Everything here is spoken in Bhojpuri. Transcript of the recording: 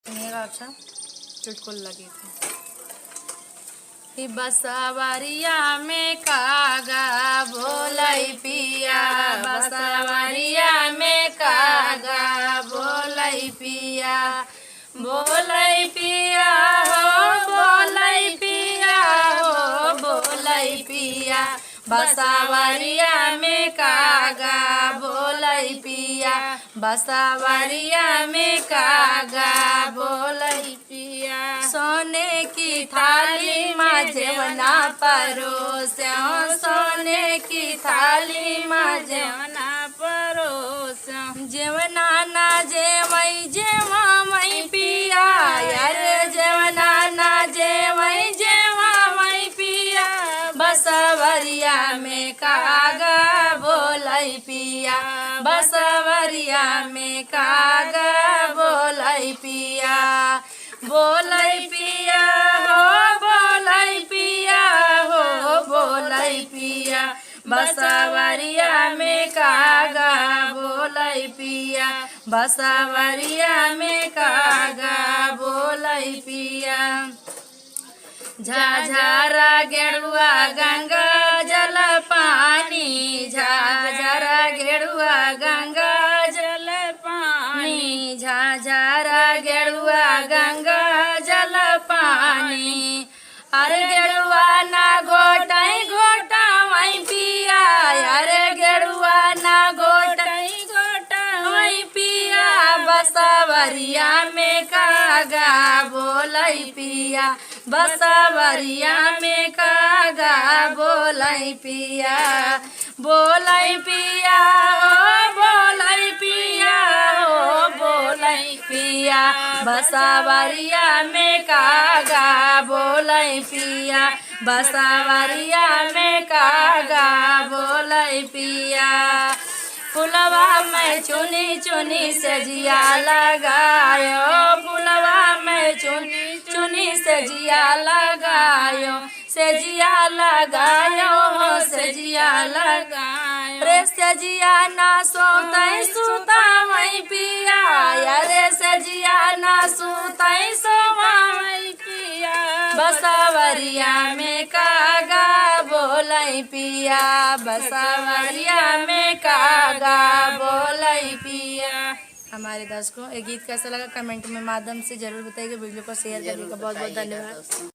मेरा अच्छा चुटकुल लगी थी। बसवरिया में कागा बोलई पिया, बसवरिया में कागा बोलई पिया, बोलई पिया हो बोलई पिया हो बोलई पिया, बसवरिया में कागा बोलई पिया, बसवरिया में कागा बोलई पिया। सोने की थाली में जेवना परोस्यों, सोने की थाली में जेवना परोस्यों, जेवना ना जेवई जेवई पिया, यार जेवना ना जेवई जेवई पिया, बसवरिया में कागा बोलई पिया, बसवरिया में कागा बोलई पिया, बोलई पिया हो बोलई पिया हो बोलई पिया, बसवरिया में कागा बोलई पिया, बसवरिया में कागा बोलई पिया। झाझरा गेरुआ गंगा जल पानी, झाझरा गेरुआ गंगा जल पानी, झाझरा गेरुआ गंगा जल पानी, अरे गेरुआ ना घोटाई घोटाई पिया, अरे गेरुआ ना घोटाई घोटाई पिया, बसवरिया में कागा बोलई पिया, बसवरिया में कागा बोलई पिया, बोलई पिया हो बोलई पिया हो बोलई पिया, बसवरिया में कागा बोलई पिया, बसवरिया में कागा बोलई पिया। फुलवा में चुनी चुनी सजिया लगायो, फुलवा में चुनी चुनी सजिया लगायो, सजिया लगायो हो सजिया लगायो, रे सजिया ना सोतई सुतावई पिया, रे सजिया ना सोतई सोवावई पिया, बसवरिया में कागा बोलई पिया, बसवरिया में कागा बोलई पिया। हमारे दर्शकों ये गीत कैसा लगा कमेंट में माध्यम से जरूर बताइएगा। वीडियो को शेयर करने का बहुत बहुत धन्यवाद।